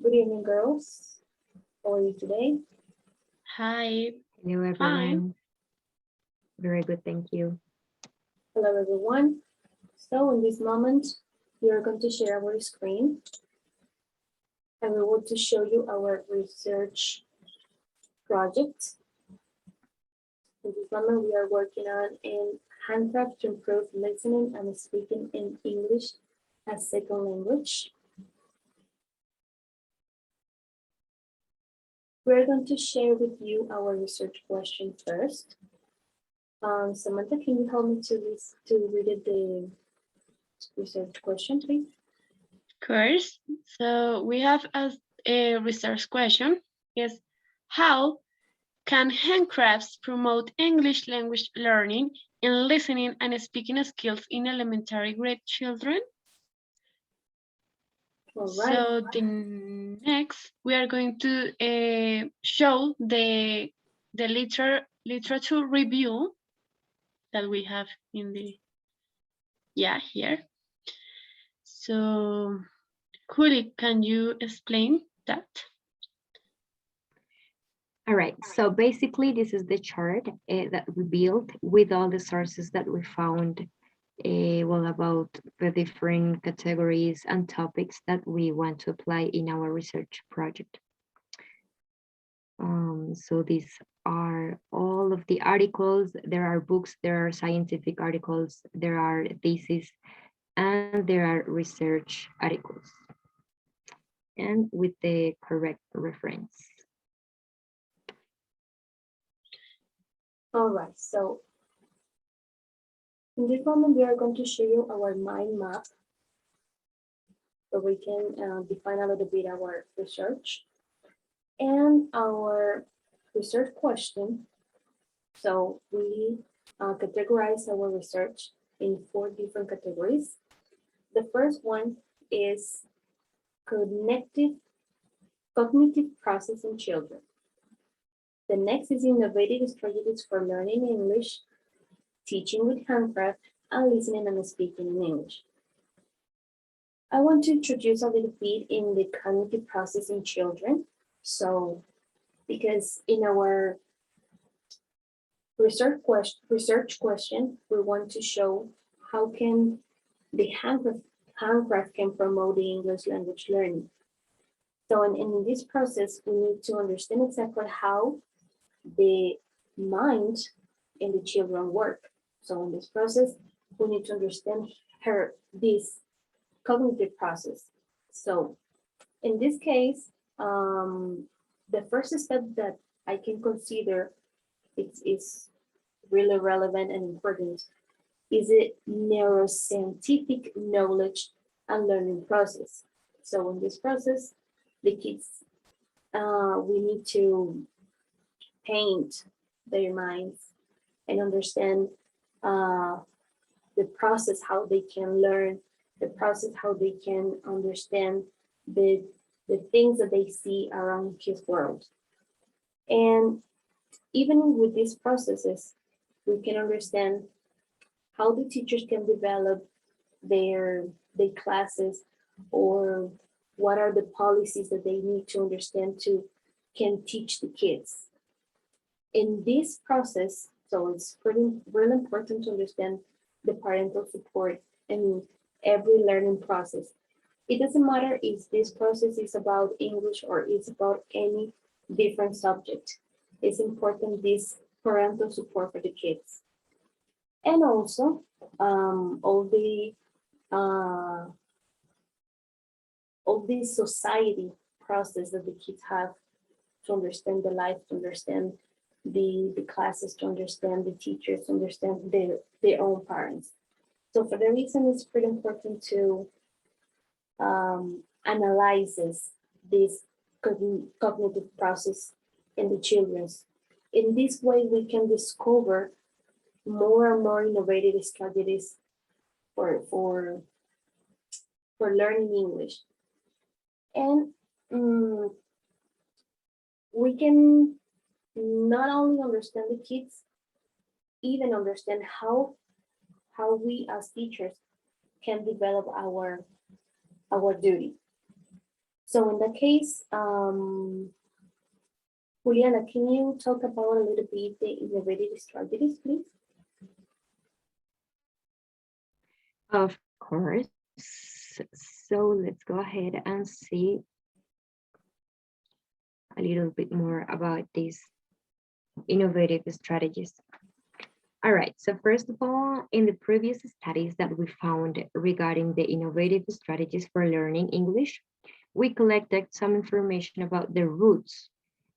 Good evening, girls. How are you today? Hi, Hello, fine. everyone. Very good, thank you. Hello, everyone. So in this moment, we are going to share our screen and we want to show you our research project. In this moment, we are working on in handcraft to improve listening and speaking in English as second language. We're going to share with you our research question first. Samantha, can you help me to read it, the research question, please? Of course. So we have as a research question is how can handcrafts promote English language learning and listening and speaking skills in elementary grade children? All right. So the next we are going to show the literature review that we have in the here. So Kuli, can you explain that? All right, so basically this is the chart that we built with all the sources that we found well, about the different categories and topics that we want to apply in our research project. So these are all of the articles. There are books, there are scientific articles, there are theses, and there are research articles, and with the correct reference. All right, so in this moment, we are going to show you our mind map so we can define a little bit our research and our research question. So we categorize our research in 4 different categories. The first one is cognitive process in children. The next is innovative strategies for learning English, teaching with handcraft, and listening and speaking in English. I want to introduce a little bit in the cognitive process in children. So, because in our research question, we want to show how can the handcraft can promote the English language learning. So in this process, we need to understand exactly how the mind and the children work. So in this process, we need to understand this cognitive process. So in this case, the first step that I can consider is really relevant and important is a neuroscientific knowledge and learning process. So in this process, the kids, we need to paint their minds and understand the process, how they can learn, the process, how they can understand the things that they see around his world. And even with these processes, we can understand how the teachers can develop their classes, or what are the policies that they need to understand to can teach the kids. In this process, so it's really important to understand the parental support in every learning process. It doesn't matter if this process is about English or it's about any different subject. It's important this parental support for the kids. And also uh, all the society process that the kids have to understand the life, to understand the classes, to understand the teachers, to understand their own parents. So for the reason, it's pretty important to analyze this cognitive process in the children's. In this way, we can discover more and more innovative strategies for learning English. And we can not only understand the kids, even understand how we as teachers can develop our duty. So in that case, Juliana, can you talk about a little bit the innovative strategies, please? Of course. So let's go ahead and see a little bit more about these innovative strategies. All right, so first of all, in the previous studies that we found regarding the innovative strategies for learning English, we collected some information about the roots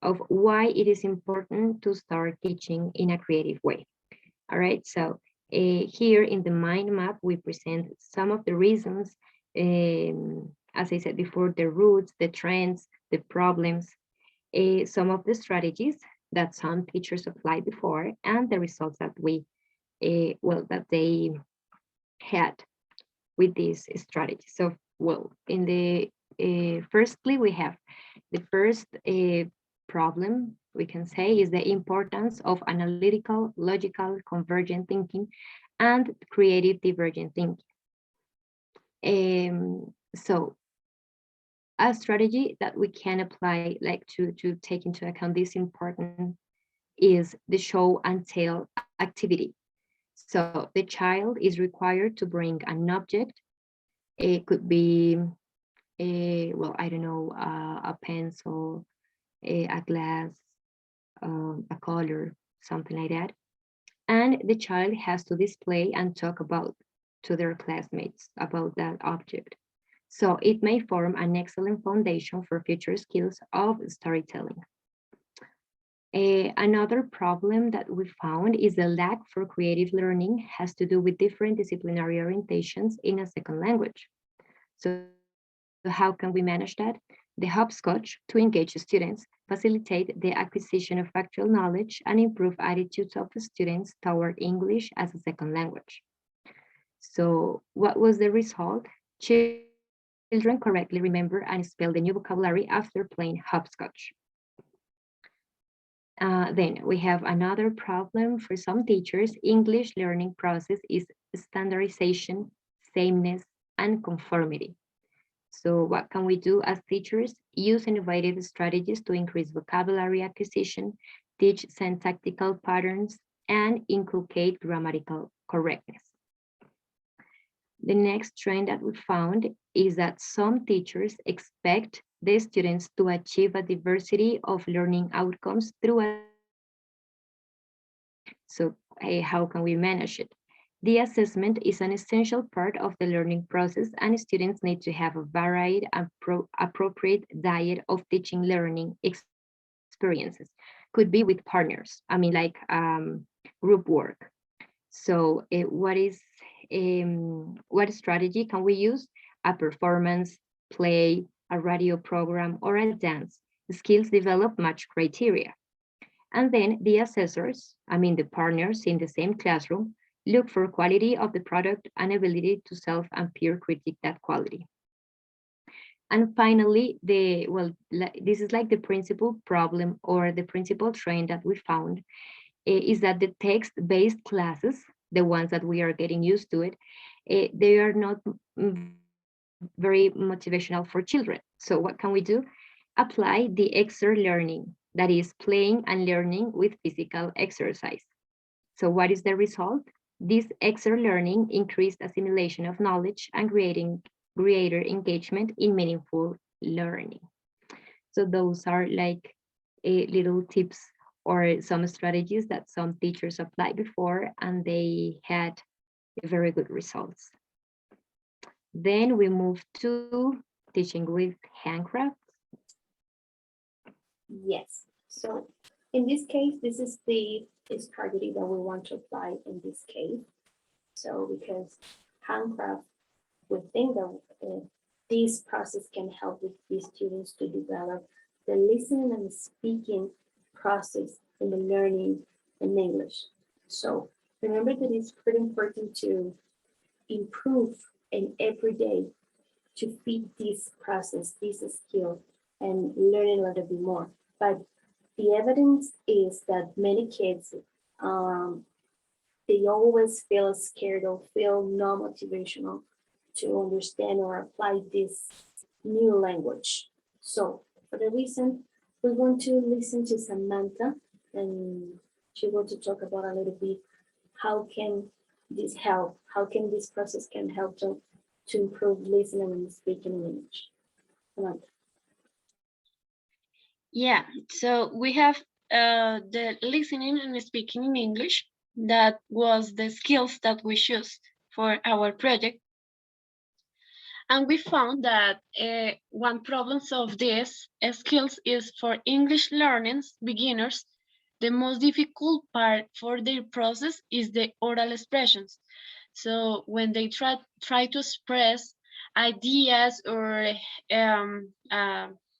of why it is important to start teaching in a creative way. All right, so here in the mind map, we present some of the reasons, as I said before, the roots, the trends, the problems, some of the strategies that some teachers applied before, and the results that that they had with these strategies. So, well, in the firstly, we have the first problem we can say is the importance of analytical, logical, convergent thinking, and creative divergent thinking. So a strategy that we can apply like to take into account this important is the show and tell activity. So the child is required to bring an object. It could be well, I don't know, a pencil, a glass, a color, something like that. And the child has to display and talk about to their classmates about that object. So it may form an excellent foundation for future skills of storytelling. Another problem that we found is the lack for creative learning has to do with different disciplinary orientations in a second language. So how can we manage that? The hopscotch to engage students, facilitate the acquisition of factual knowledge, and improve attitudes of students toward English as a second language. So what was the result? Children correctly remember and spell the new vocabulary after playing hopscotch. Then we have another problem for some teachers. English learning process is standardization, sameness, and conformity. So what can we do as teachers? Use innovative strategies to increase vocabulary acquisition, teach syntactical patterns, and inculcate grammatical correctness. The next trend that we found is that some teachers expect the students to achieve a diversity of learning outcomes through a so how can we manage it? The assessment is an essential part of the learning process, and students need to have a varied and appropriate diet of teaching learning experiences. Could be with partners, I mean like group work. So what strategy can we use? A performance, play, a radio program, or a dance. The skills develop match criteria. And then the assessors, I mean the partners in the same classroom, look for quality of the product and ability to self and peer critique that quality. And finally, this is like the principal problem or the principal trend that we found is that the text-based classes, the ones that we are getting used to it, they are not very motivational for children. So what can we do? Apply the extra learning, that is playing and learning with physical exercise. So what is the result? This extra learning increased assimilation of knowledge and creating greater engagement in meaningful learning. So those are like little tips or some strategies that some teachers applied before and they had very good results. Then we move to teaching with handcrafts. Yes. So in this case, this is the strategy that we want to apply in this case. So because handcraft, we think that this process can help with these students to develop the listening and speaking process in the learning in English. So remember that it's pretty important to improve in every day to feed this process, this skill, and learn a little bit more. But the evidence is that many kids, they always feel scared or feel no motivational to understand or apply this new language. So for the reason, we want to listen to Samantha, and she wants to talk about a little bit how can this help, how can this process can help to improve listening and speaking in English. Samantha. Yeah, so we have the listening and speaking in English. That was the skills that we chose for our project. And we found that one problem of these skills is for English learning beginners, the most difficult part for their process is the oral expressions. So when they try to express ideas or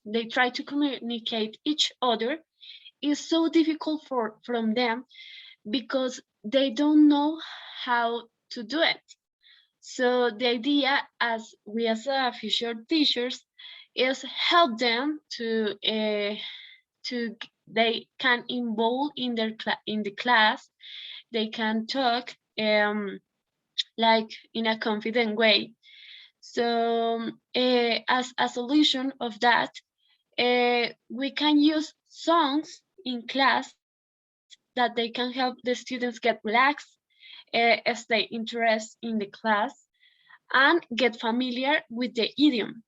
they try to communicate each other, it's so difficult from them because they don't know how to do it. So the idea, as we as future teachers, is help them to they can involve in their in the class. They can talk like in a confident way. So as a solution of that, we can use songs in class that they can help the students get relaxed as they interest in the class and get familiar with the idiom.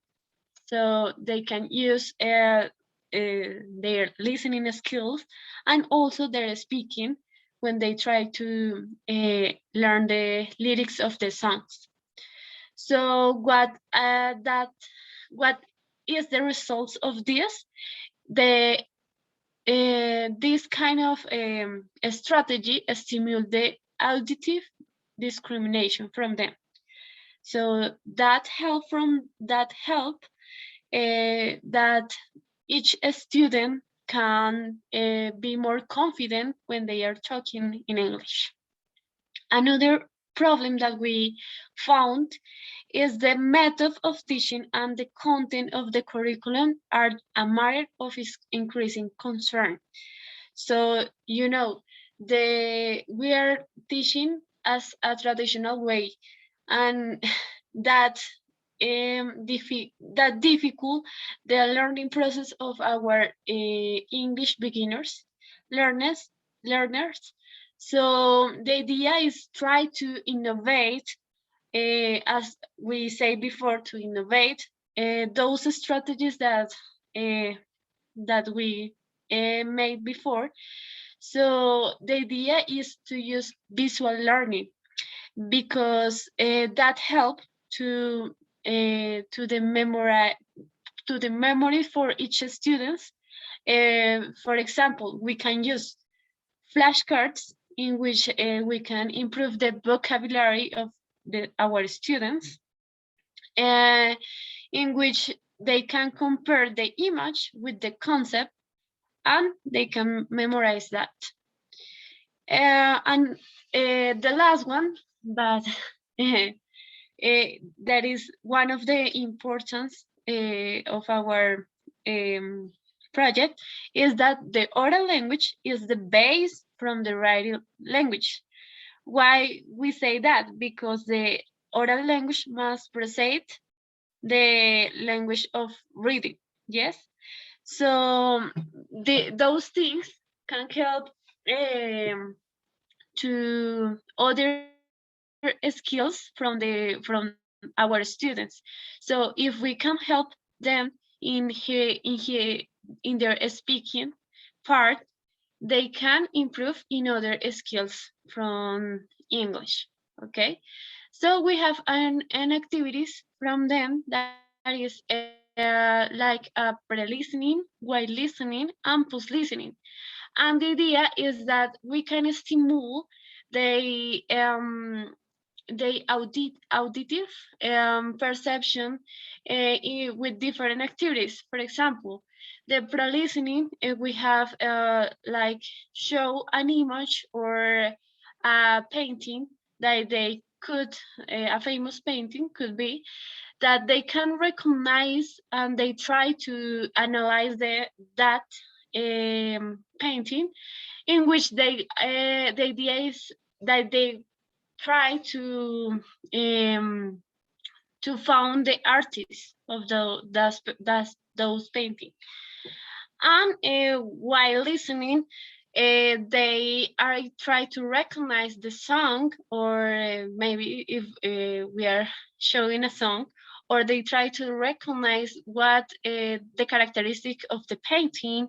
So they can use their listening skills and also their speaking when they try to learn the lyrics of the songs. So what is the results of this? The this kind of strategy stimulates the auditive discrimination from them. So that help that each student can be more confident when they are talking in English. Another problem that we found is the method of teaching and the content of the curriculum are a matter of increasing concern. So, you know, we are teaching as a traditional way, and that that difficult the learning process of our English beginners, learners, learners. So the idea is try to innovate, as we say before, to innovate those strategies that we made before. So the idea is to use visual learning because that help to to the memory for each student. For example, we can use flashcards in which we can improve the vocabulary of our students, in which they can compare the image with the concept and they can memorize that. And the last one, but that is one of the importance of our project, is that the oral language is the base from the writing language. Why we say that? Because the oral language must precede the language of reading. Yes. So those things can help to other skills from our students. So if we can help them in their speaking part, they can improve in other skills from English. Okay, so we have an activities from them that is like pre-listening, while listening, and post-listening. And the idea is that we can stimulate the auditive perception with different activities. For example, the pro-listening, we have like show an image or a painting that they could, a famous painting could be, that they can recognize and they try to analyze that painting, in which the idea is that they try to find the artists of those paintings. And while listening, they are try to recognize the song, or maybe if we are showing a song, or they try to recognize what the characteristic of the painting.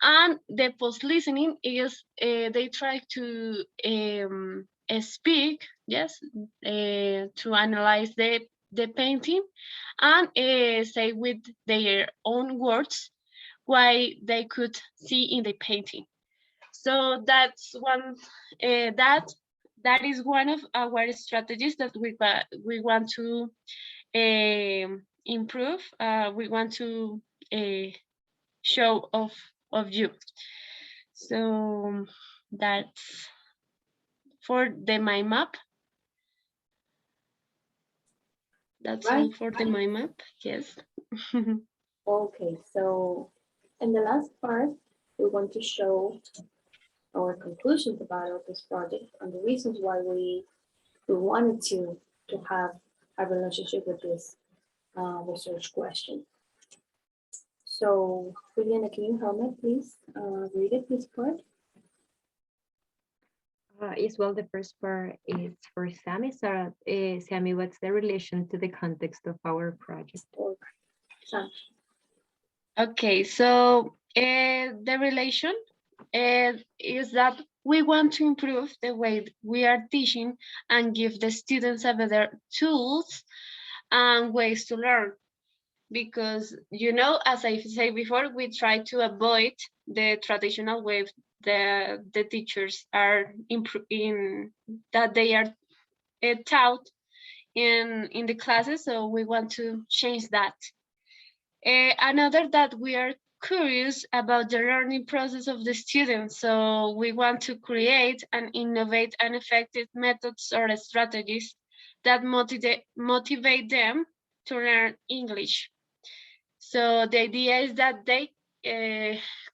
And the post listening is they try to speak, yes, to analyze the painting, and say with their own words why they could see in the painting. So that's one that is one of our strategies that we want to improve. We want to show of you. So that's for the mind map. That's all Right. for the mind map. Yes. Okay, so in the last part, we want to show our conclusions about this project and the reasons why we wanted to have a relationship with this research question. So, Juliana, can you help me please read it, this part? Yes, well, the first part is for Sammy. So, Sammy, what's the relation to the context of our project? Or Sam? Okay, so the relation is that we want to improve the way we are teaching and give the students a better tools and ways to learn. Because, you know, as I said before, we try to avoid the traditional way the teachers are in that they are taught in the classes. So we want to change that. Another that we are curious about the learning process of the students. So we want to create and innovate and effective methods or strategies that motivate them to learn English. So the idea is that they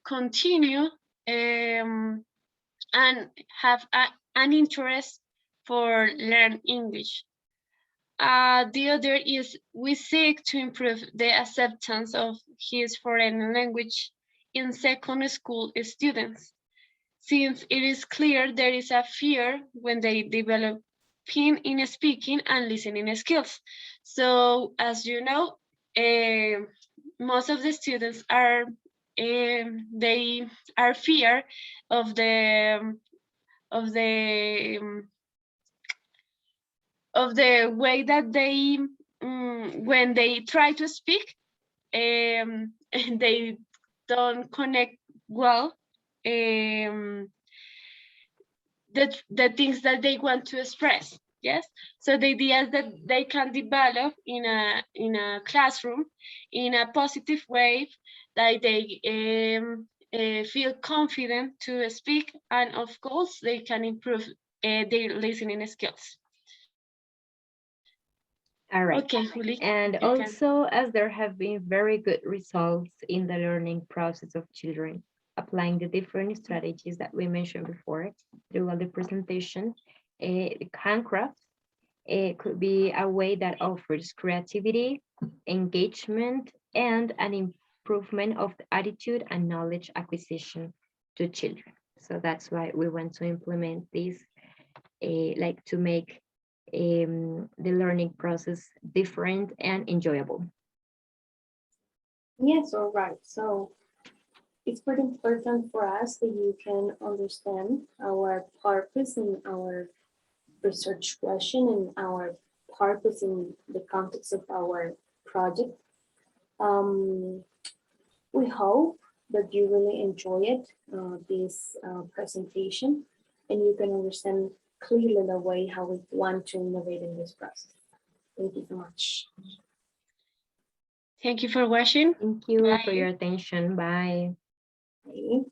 continue and have an interest for learn English. The other is we seek to improve the acceptance of his foreign language in secondary school students, since it is clear there is a fear when they develop in speaking and listening skills. So as you know, most of the students are they are fear of the of the of the way that they when they try to speak, they don't connect well the things that they want to express. Yes, so the idea is that they can develop in a classroom in a positive way, that they feel confident to speak, and of course they can improve their listening skills. All right. Okay, Juli, And you can. also, as there have been very good results in the learning process of children, applying the different strategies that we mentioned before throughout the presentation, handcrafts could be a way that offers creativity, engagement, and an improvement of the attitude and knowledge acquisition to children. So that's why we want to implement this, like to make the learning process different and enjoyable. Yes, all right. So it's pretty important for us that you can understand our purpose in our research question and our purpose in the context of our project. We hope that you really enjoyed this presentation and you can understand clearly the way how we want to innovate in this process. Thank you so much. Thank you for watching. Thank you Bye. for your attention. Bye. Okay.